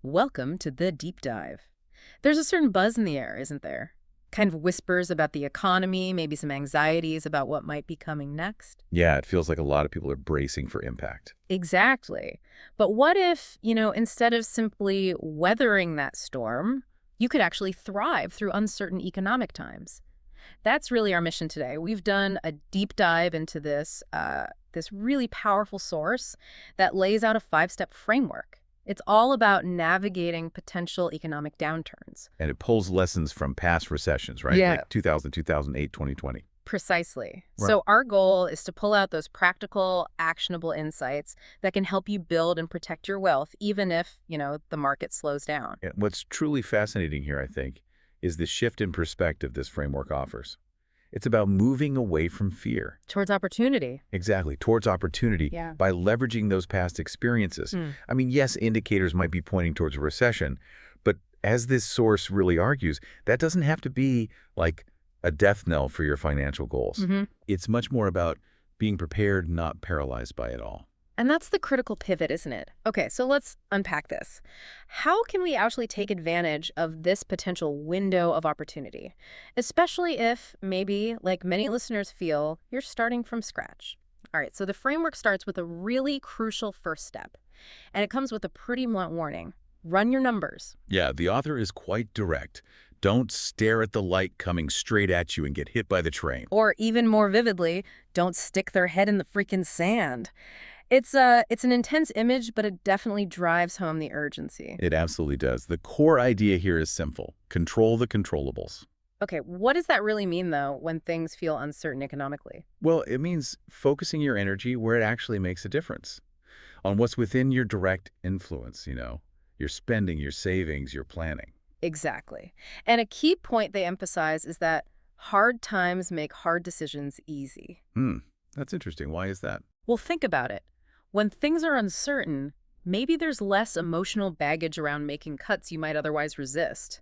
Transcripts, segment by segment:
Welcome to the deep dive. There's a certain buzz in the air, isn't there? Kind of whispers about the economy, maybe some anxieties about what might be coming next. Yeah, it feels like a lot of people are bracing for impact. Exactly. But what if, instead of simply weathering that storm, you could actually thrive through uncertain economic times? That's really our mission today. We've done a deep dive into this really powerful source that lays out a five-step framework. It's all about navigating potential economic downturns. And it pulls lessons from past recessions, right? Yeah. Like 2000, 2008, 2020. Precisely. Right. So our goal is to pull out those practical, actionable insights that can help you build and protect your wealth, even if, the market slows down. And what's truly fascinating here, I think, is the shift in perspective this framework offers. It's about moving away from fear. Towards opportunity. Exactly, towards opportunity Yeah. by leveraging those past experiences. Hmm. I mean, yes, indicators might be pointing towards a recession, but as this source really argues, that doesn't have to be like a death knell for your financial goals. Mm-hmm. It's much more about being prepared, not paralyzed by it all. And that's the critical pivot, isn't it? Okay, so let's unpack this. How can we actually take advantage of this potential window of opportunity? Especially if maybe, like many listeners feel, you're starting from scratch. All right, so the framework starts with a really crucial first step. And it comes with a pretty blunt warning. Run your numbers. Yeah, the author is quite direct. Don't stare at the light coming straight at you and get hit by the train. Or even more vividly, don't stick their head in the freaking sand. It's an intense image, but it definitely drives home the urgency. It absolutely does. The core idea here is simple. Control the controllables. Okay, what does that really mean, though, when things feel uncertain economically? Well, it means focusing your energy where it actually makes a difference. On what's within your direct influence, your spending, your savings, your planning. Exactly. And a key point they emphasize is that hard times make hard decisions easy. That's interesting. Why is that? Well, think about it. When things are uncertain, maybe there's less emotional baggage around making cuts you might otherwise resist.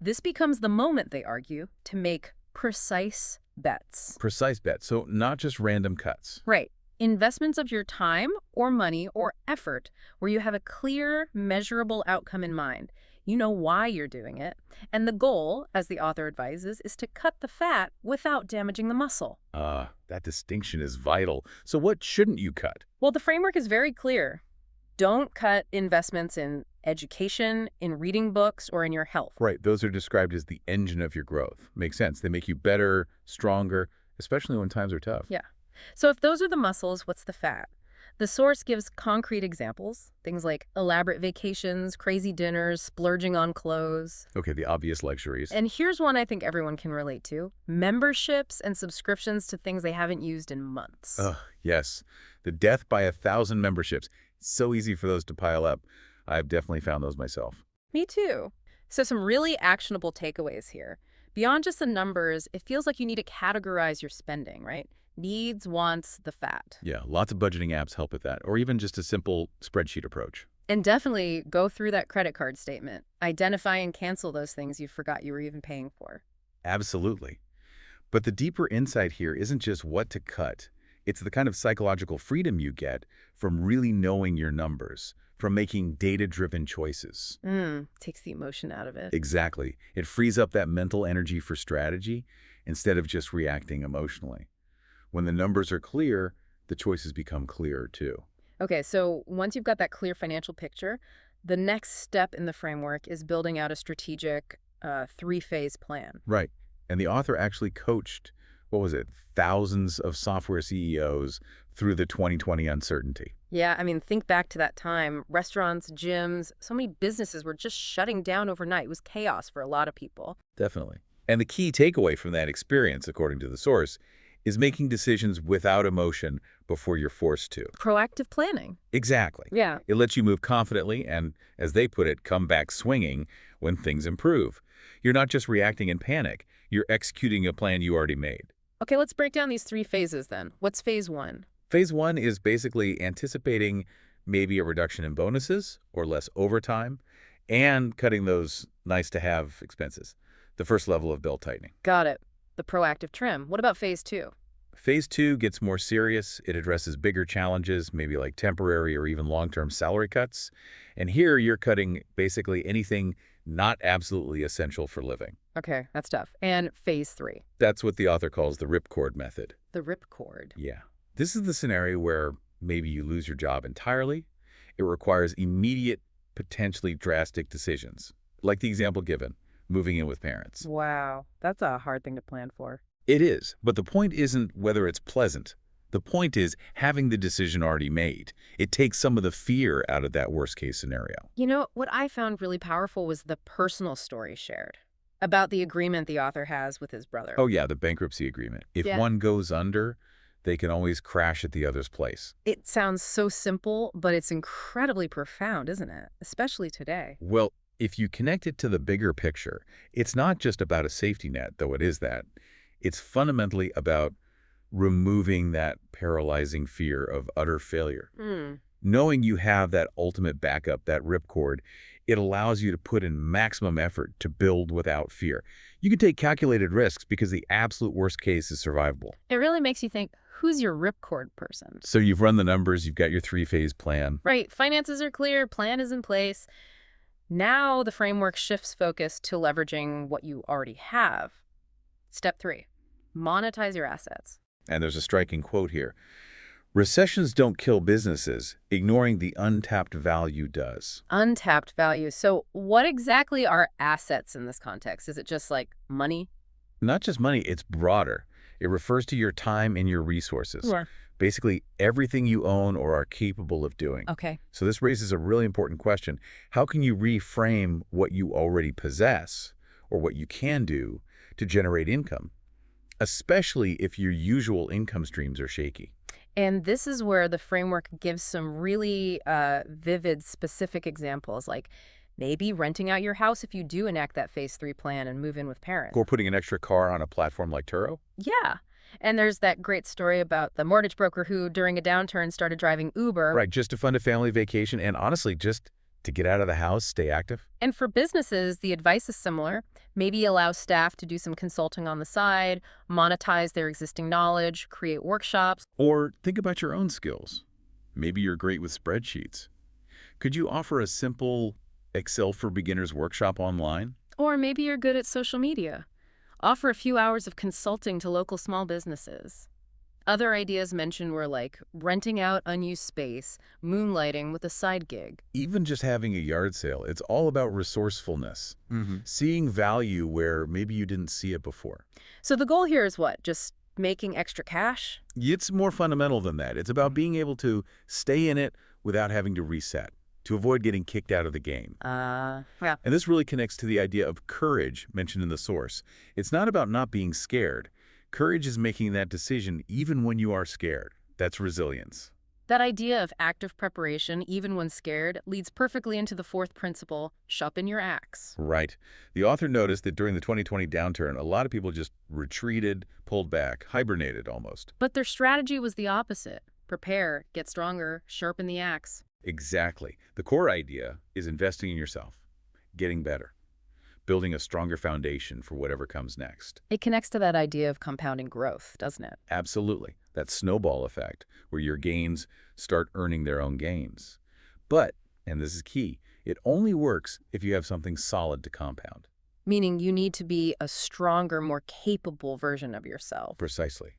This becomes the moment, they argue, to make precise bets. Precise bet. So not just random cuts. Right. Investments of your time or money or effort where you have a clear, measurable outcome in mind. You know why you're doing it. And the goal, as the author advises, is to cut the fat without damaging the muscle. That distinction is vital. So what shouldn't you cut? Well, the framework is very clear. Don't cut investments in education, in reading books, or in your health. Right. Those are described as the engine of your growth. Makes sense. They make you better, stronger, especially when times are tough. Yeah. So if those are the muscles, what's the fat? The source gives concrete examples, things like elaborate vacations, crazy dinners, splurging on clothes. Okay, the obvious luxuries. And here's one I think everyone can relate to. Memberships and subscriptions to things they haven't used in months. Yes. The death by 1,000 memberships. It's so easy for those to pile up. I've definitely found those myself. Me too. So some really actionable takeaways here. Beyond just the numbers, it feels like you need to categorize your spending, right? Needs, wants, the fat. Yeah, lots of budgeting apps help with that, or even just a simple spreadsheet approach. And definitely go through that credit card statement. Identify and cancel those things you forgot you were even paying for. Absolutely. But the deeper insight here isn't just what to cut. It's the kind of psychological freedom you get from really knowing your numbers, from making data-driven choices. Takes the emotion out of it. Exactly. It frees up that mental energy for strategy instead of just reacting emotionally. When the numbers are clear, the choices become clearer too. Okay, so once you've got that clear financial picture, the next step in the framework is building out a strategic three-phase plan. Right. And the author actually coached, thousands of software CEOs through the 2020 uncertainty. Yeah, I mean, think back to that time. Restaurants, gyms, so many businesses were just shutting down overnight. It was chaos for a lot of people. Definitely. And the key takeaway from that experience, according to the source, is making decisions without emotion before you're forced to. Proactive planning. Exactly. Yeah. It lets you move confidently and, as they put it, come back swinging when things improve. You're not just reacting in panic. You're executing a plan you already made. Okay, let's break down these three phases then. What's phase one? Phase one is basically anticipating maybe a reduction in bonuses or less overtime and cutting those nice-to-have expenses. The first level of belt tightening. Got it. The proactive trim. What about phase two? Phase 2 gets more serious. It addresses bigger challenges, maybe like temporary or even long-term salary cuts. And here you're cutting basically anything not absolutely essential for living. Okay, that's tough. And phase 3, That's what the author calls the ripcord method. the ripcord. Yeah. This is the scenario where maybe you lose your job entirely. It requires immediate, potentially drastic decisions, like the example given, moving in with parents. Wow, that's a hard thing to plan for. It is, but the point isn't whether it's pleasant. The point is having the decision already made. It takes some of the fear out of that worst-case scenario. You know, what I found really powerful was the personal story shared about the agreement the author has with his brother. Oh yeah, the bankruptcy agreement. If Yeah. one goes under, they can always crash at the other's place. It sounds so simple, but it's incredibly profound, isn't it? Especially today. Well, if you connect it to the bigger picture, it's not just about a safety net, though it is that. It's fundamentally about removing that paralyzing fear of utter failure. Knowing you have that ultimate backup, that ripcord, it allows you to put in maximum effort to build without fear. You can take calculated risks because the absolute worst case is survivable. It really makes you think, who's your ripcord person? So you've run the numbers, you've got your 3-phase plan. Right, finances are clear, plan is in place. Now the framework shifts focus to leveraging what you already have. Step 3, monetize your assets. And there's a striking quote here. Recessions don't kill businesses. Ignoring the untapped value does. Untapped value. So what exactly are assets in this context? Is it just like money? Not just money, it's broader. It refers to your time and your resources. Sure. Basically, everything you own or are capable of doing. Okay. So this raises a really important question. How can you reframe what you already possess or what you can do to generate income, especially if your usual income streams are shaky? And this is where the framework gives some really vivid, specific examples, like maybe renting out your house if you do enact that phase 3 plan and move in with parents. Or putting an extra car on a platform like Turo? Yeah. And there's that great story about the mortgage broker who, during a downturn, started driving Uber. Right, just to fund a family vacation and honestly, just to get out of the house, stay active. And for businesses, the advice is similar. Maybe allow staff to do some consulting on the side, monetize their existing knowledge, create workshops. Or think about your own skills. Maybe you're great with spreadsheets. Could you offer a simple Excel for Beginners workshop online? Or maybe you're good at social media. Offer a few hours of consulting to local small businesses. Other ideas mentioned were like renting out unused space, moonlighting with a side gig. Even just having a yard sale, it's all about resourcefulness. Seeing value where maybe you didn't see it before. So the goal here is what? Just making extra cash? It's more fundamental than that. It's about being able to stay in it without having to reset, to avoid getting kicked out of the game. Yeah. And this really connects to the idea of courage mentioned in the source. It's not about not being scared. Courage is making that decision even when you are scared. That's resilience. That idea of active preparation, even when scared, leads perfectly into the fourth principle, sharpen your axe. Right. The author noticed that during the 2020 downturn, a lot of people just retreated, pulled back, hibernated almost. But their strategy was the opposite. Prepare, get stronger, sharpen the axe. Exactly. The core idea is investing in yourself, getting better, building a stronger foundation for whatever comes next. It connects to that idea of compounding growth, doesn't it? Absolutely. That snowball effect where your gains start earning their own gains. But, and this is key, it only works if you have something solid to compound. Meaning you need to be a stronger, more capable version of yourself. Precisely.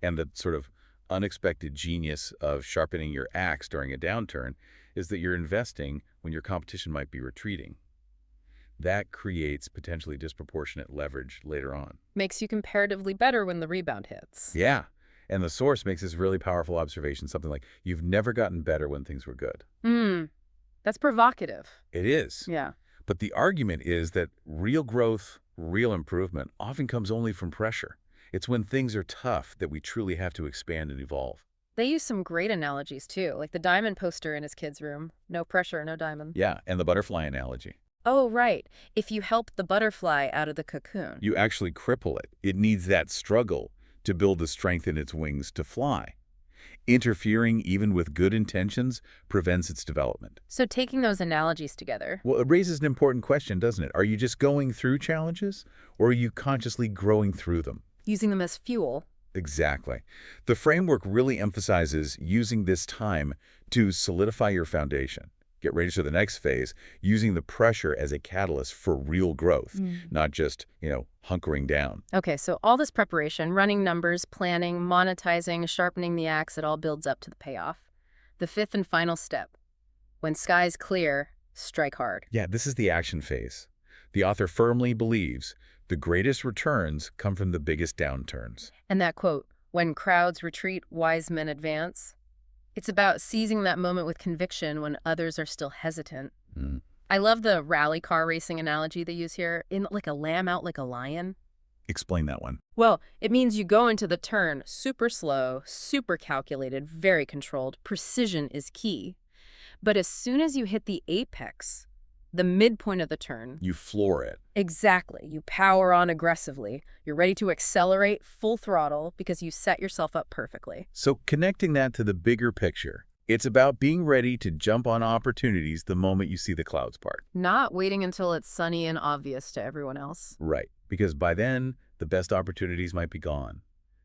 And the sort of unexpected genius of sharpening your axe during a downturn is that you're investing when your competition might be retreating. That creates potentially disproportionate leverage later on. Makes you comparatively better when the rebound hits. Yeah. And the source makes this really powerful observation, something like, you've never gotten better when things were good. That's provocative. It is. Yeah. But the argument is that real growth, real improvement often comes only from pressure. It's when things are tough that we truly have to expand and evolve. They use some great analogies, too, like the diamond poster in his kid's room. No pressure, no diamond. Yeah, and the butterfly analogy. Oh, right. If you help the butterfly out of the cocoon. You actually cripple it. It needs that struggle to build the strength in its wings to fly. Interfering, even with good intentions, prevents its development. So taking those analogies together. Well, it raises an important question, doesn't it? Are you just going through challenges, or are you consciously growing through them? Using them as fuel. Exactly. The framework really emphasizes using this time to solidify your foundation. Get ready for the next phase, using the pressure as a catalyst for real growth, not just, hunkering down. Okay, so all this preparation, running numbers, planning, monetizing, sharpening the axe, it all builds up to the payoff. The fifth and final step. When sky's clear, strike hard. Yeah, this is the action phase. The author firmly believes the greatest returns come from the biggest downturns. And that quote, when crowds retreat, wise men advance. It's about seizing that moment with conviction when others are still hesitant. Mm. I love the rally car racing analogy they use here, in like a lamb out like a lion. Explain that one. Well, it means you go into the turn super slow, super calculated, very controlled. Precision is key. But as soon as you hit the apex, the midpoint of the turn, You floor it. exactly, you power on aggressively. You're ready to accelerate full throttle because you set yourself up perfectly. So connecting that to the bigger picture, it's about being ready to jump on opportunities the moment you see the clouds part. Not waiting until it's sunny and obvious to everyone else. Right. Because by then, the best opportunities might be gone.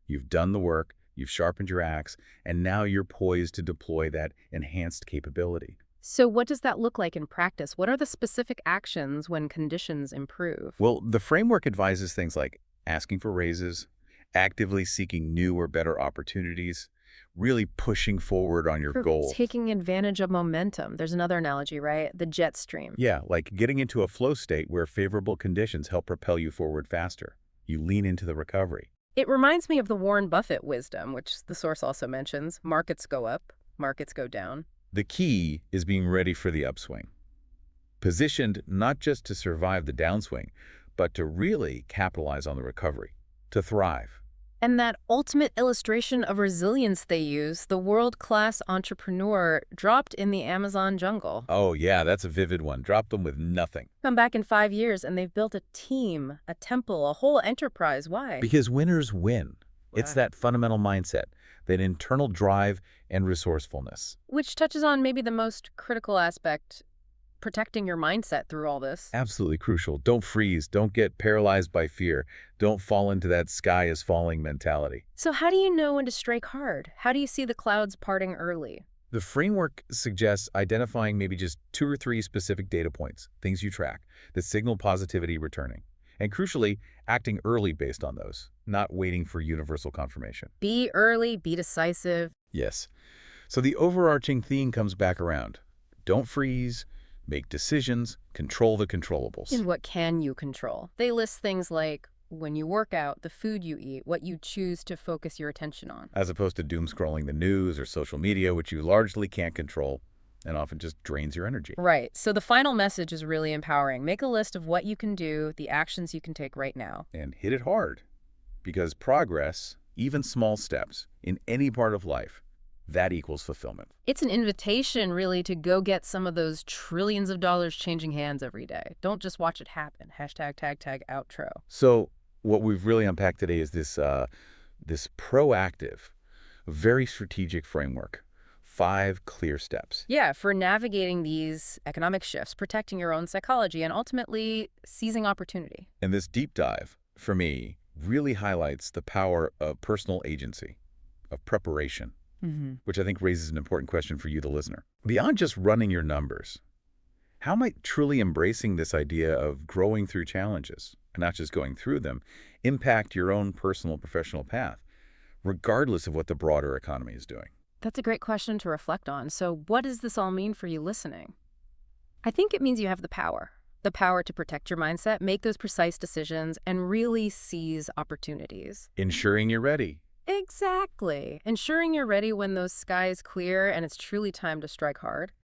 You've done the work, you've sharpened your axe, and now you're poised to deploy that enhanced capability. So what does that look like in practice? What are the specific actions when conditions improve? Well, the framework advises things like asking for raises, actively seeking new or better opportunities, really pushing forward on your For goal. taking advantage of momentum. There's another analogy, right? The jet stream. Yeah, like getting into a flow state where favorable conditions help propel you forward faster. You lean into the recovery. It reminds me of the Warren Buffett wisdom, which the source also mentions. Markets go up, markets go down. The key is being ready for the upswing. Positioned not just to survive the downswing, but to really capitalize on the recovery, to thrive. And that ultimate illustration of resilience they use, the world-class entrepreneur dropped in the Amazon jungle. Oh yeah, that's a vivid one. Drop them with nothing. Come back in 5 years and they've built a team, a temple, a whole enterprise. Why? Because winners win. It's Wow. that fundamental mindset, that internal drive and resourcefulness. Which touches on maybe the most critical aspect, protecting your mindset through all this. Absolutely crucial. Don't freeze. Don't get paralyzed by fear. Don't fall into that sky is falling mentality. So how do you know when to strike hard? How do you see the clouds parting early? The framework suggests identifying maybe just 2 or 3 specific data points, things you track, that signal positivity returning. And crucially, acting early based on those, not waiting for universal confirmation. Be early, be decisive. Yes. So the overarching theme comes back around. Don't freeze, make decisions, control the controllables. And what can you control? They list things like when you work out, the food you eat, what you choose to focus your attention on. As opposed to doom scrolling the news or social media, which you largely can't control and often just drains your energy. Right. So the final message is really empowering. Make a list of what you can do, the actions you can take right now. And hit it hard. Because progress, even small steps, in any part of life, that equals fulfillment. It's an invitation, really, to go get some of those trillions of dollars changing hands every day. Don't just watch it happen. Hashtag tag tag outro. So what we've really unpacked today is this proactive, very strategic framework. 5 clear steps. Yeah, for navigating these economic shifts, protecting your own psychology, and ultimately seizing opportunity. And this deep dive, for me, really highlights the power of personal agency, of preparation, which I think raises an important question for you, the listener. Beyond just running your numbers, how might truly embracing this idea of growing through challenges, and not just going through them, impact your own personal professional path, regardless of what the broader economy is doing? That's a great question to reflect on. So what does this all mean for you listening? I think it means you have the power to protect your mindset, make those precise decisions, and really seize opportunities. Ensuring you're ready. Exactly. Ensuring you're ready when those skies clear and it's truly time to strike hard.